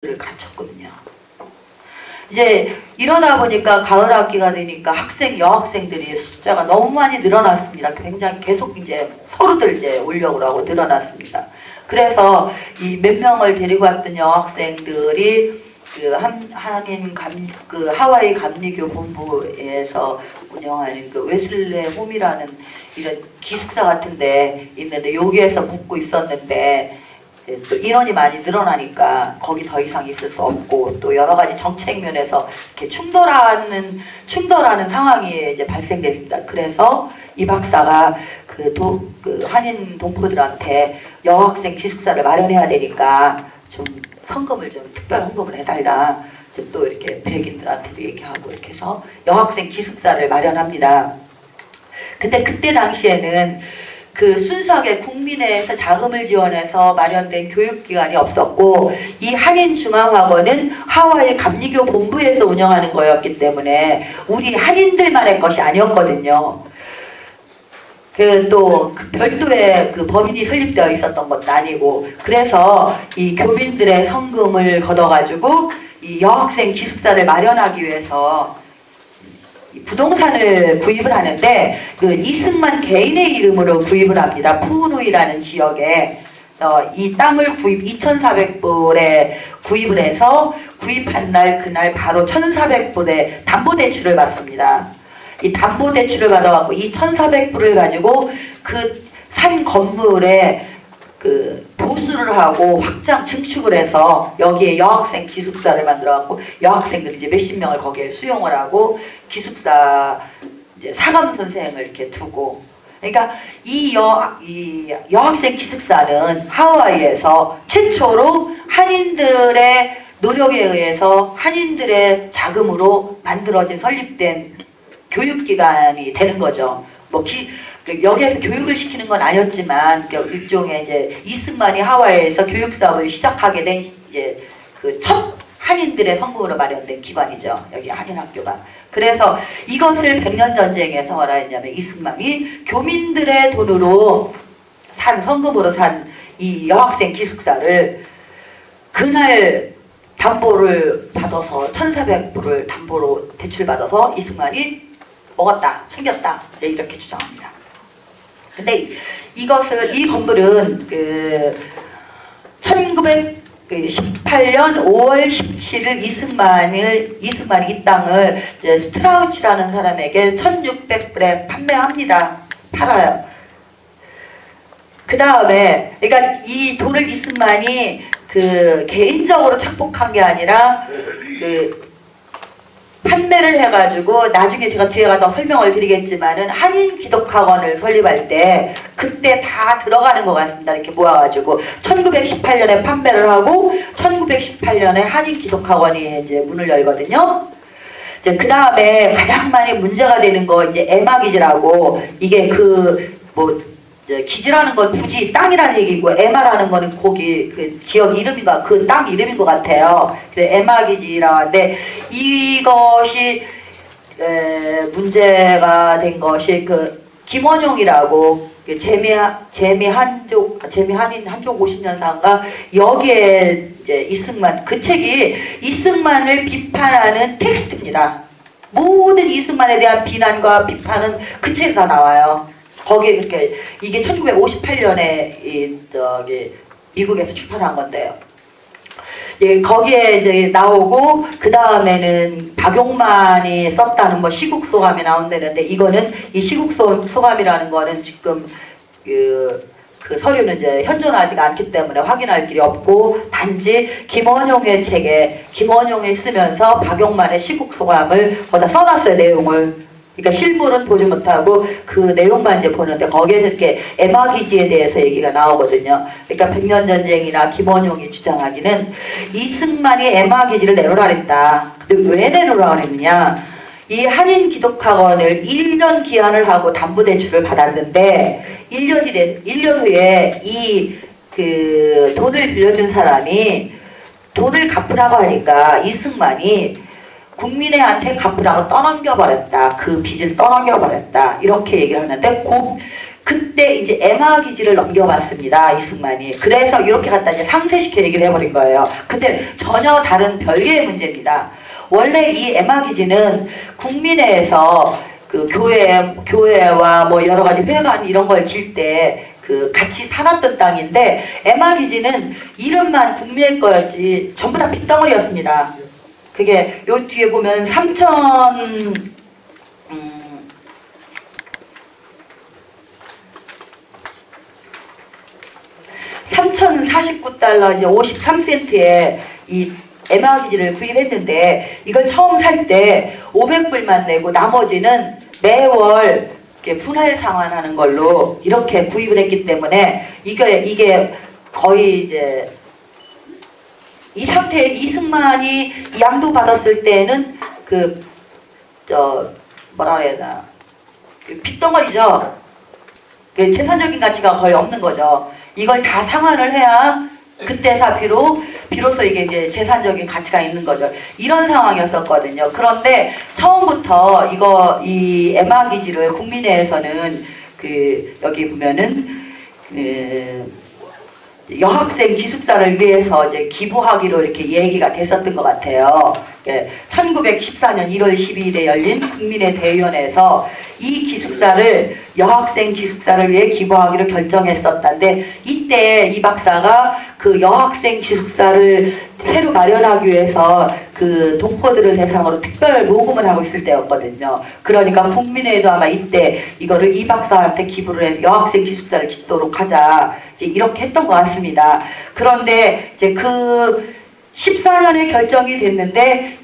를 가르쳤거든요. 이제 이러다 보니까 가을 학기가 되니까 여학생들이 숫자가 너무 많이 늘어났습니다. 굉장히 계속 이제 서로들 이제 오려고 하고 늘어났습니다. 그래서 이 몇 명을 데리고 왔던 여학생들이 그 하와이 감리교 본부에서 운영하는 그 웨슬레 홈이라는 이런 기숙사 같은데 있는데 여기에서 묵고 있었는데 또 인원이 많이 늘어나니까 거기 더 이상 있을 수 없고 또 여러 가지 정책 면에서 이렇게 충돌하는 상황이 이제 발생됐습니다. 그래서 이 박사가 그 한인 동포들한테 여학생 기숙사를 마련해야 되니까 좀 특별 헌금을 해달라. 또 이렇게 백인들한테도 얘기하고 이렇게 해서 여학생 기숙사를 마련합니다. 근데 그때 당시에는 그 순수하게 국민회에서 자금을 지원해서 마련된 교육기관이 없었고 이 한인중앙학원은 하와이 감리교 본부에서 운영하는 거였기 때문에 우리 한인들만의 것이 아니었거든요. 또 별도의 그 법인이 설립되어 있었던 것도 아니고 그래서 이 교민들의 성금을 걷어가지고 이 여학생 기숙사를 마련하기 위해서 부동산을 구입을 하는데 그 이승만 개인의 이름으로 구입을 합니다. 푸우누이라는 지역에 이 땅을 2,400불에 구입을 해서 구입한 날 그날 바로 1,400불에 담보대출을 받습니다. 이 담보대출을 받아갖고 이 1,400불을 가지고 그 산 건물에 그 보수를 하고 확장 증축을 해서 여기에 여학생 기숙사를 만들어갖고 여학생들이 이제 몇십 명을 거기에 수용을 하고 기숙사 이제 사감 선생을 이렇게 두고 그러니까 이 여학생 기숙사는 하와이에서 최초로 한인들의 노력에 의해서 한인들의 자금으로 만들어진 설립된 교육기관이 되는 거죠. 여기에서 교육을 시키는 건 아니었지만 일종의 이제 이승만이 하와이에서 교육 사업을 시작하게 된 이제 그 첫 한인들의 성금으로 마련된 기관이죠. 여기 한인학교가. 그래서 이것을 백년전쟁에서 뭐라 했냐면 이승만이 교민들의 돈으로 성금으로 산 이 여학생 기숙사를 그날 담보를 받아서 1,400불을 담보로 대출받아서 이승만이 먹었다, 챙겼다 이렇게 주장합니다. 근데 이 건물은 1918년 5월 17일 이승만이 이 땅을 스트라우치라는 사람에게 1,600불에 판매합니다. 팔아요. 그 다음에 그러니까 이 돈을 이승만이 개인적으로 착복한 게 아니라 판매를 해가지고 나중에 제가 뒤에 가서 설명을 드리겠지만은 한인 기독학원을 설립할 때 그때 다 들어가는 것 같습니다. 이렇게 모아가지고 1918년에 판매를 하고 1918년에 한인 기독학원이 이제 문을 열거든요. 이제 그 다음에 가장 많이 문제가 되는 거 이제 에마기지라고 이게 기지라는 건 굳이 땅이라는 얘기고 에마라는 거는 거기 그 지역 이름인가 그 땅 이름인 것 같아요. 그래서 에마기지라고 하는데 이것이 문제가 된 것이 그 김원용이라고 재미한인 한족 50년사인가 여기에 이제 이승만 그 책이 이승만을 비판하는 텍스트입니다. 모든 이승만에 대한 비난과 비판은 그 책에 다 나와요. 거기에 이게 1958년에 미국에서 출판한 건데요. 예, 거기에 이제 나오고 그 다음에는 박용만이 썼다는 시국소감이 나온다는데 이거는 이 시국소감이라는 거는 지금 그 서류는 이제 현존하지 않기 때문에 확인할 길이 없고 단지 김원용의 책에 김원용이 쓰면서 박용만의 시국소감을 거기다 써놨어요. 내용을. 그러니까 실물은 보지 못하고 그 내용만 이제 보는데 거기에서 이렇게 에마기지에 대해서 얘기가 나오거든요. 그러니까 백년전쟁이나 김원용이 주장하기는 이승만이 에마기지를 내놓으라 했다. 근데 왜 내놓으라 했느냐? 이 한인 기독학원을 1년 기한을 하고 담보대출을 받았는데 1년 후에 이 돈을 빌려준 사람이 돈을 갚으라고 하니까 이승만이 국민회한테 갚으라고 떠넘겨버렸다. 그 빚을 떠넘겨버렸다. 이렇게 얘기를 하는데 그때 이제 애마기지를 넘겨봤습니다. 이승만이. 그래서 이렇게 갖다 이제 상쇄시켜 얘기를 해버린 거예요. 근데 전혀 다른 별개의 문제입니다. 원래 이 애마기지는 국민회에서 그 교회와 뭐 여러 가지 회관 이런 걸 질 때 그 같이 살았던 땅인데 애마기지는 이름만 국민회 거였지 전부 다 빗덩어리였습니다. 그게 요 뒤에 보면 3,049달러 이제 53센트에 이 애마기지를 구입했는데 이걸 처음 살 때 500불만 내고 나머지는 매월 이렇게 분할 상환하는 걸로 이렇게 구입을 했기 때문에 이게 거의 이제 이 상태에 이승만이 양도 받았을 때는 뭐라 그래야 되나 빗덩어리죠. 재산적인 가치가 거의 없는 거죠. 이걸 다 상환을 해야 그때 비로소 이게 이제 재산적인 가치가 있는 거죠. 이런 상황이었었거든요. 그런데 처음부터 이 애마기지를 국민회에서는 여기 보면은 여학생 기숙사를 위해서 이제 기부하기로 이렇게 얘기가 됐었던 것 같아요. 1914년 1월 12일에 열린 국민회 대의원에서 이 기숙사를 여학생 기숙사를 위해 기부하기로 결정했었다는데 이때 이 박사가 그 여학생 기숙사를 새로 마련하기 위해서 그 동포들을 대상으로 특별 모금을 하고 있을 때였거든요. 그러니까 국민회에도 아마 이때 이거를 이 박사한테 기부를 해서 여학생 기숙사를 짓도록 하자 이제 이렇게 했던 것 같습니다. 그런데 이제 그 14년에 결정이 됐는데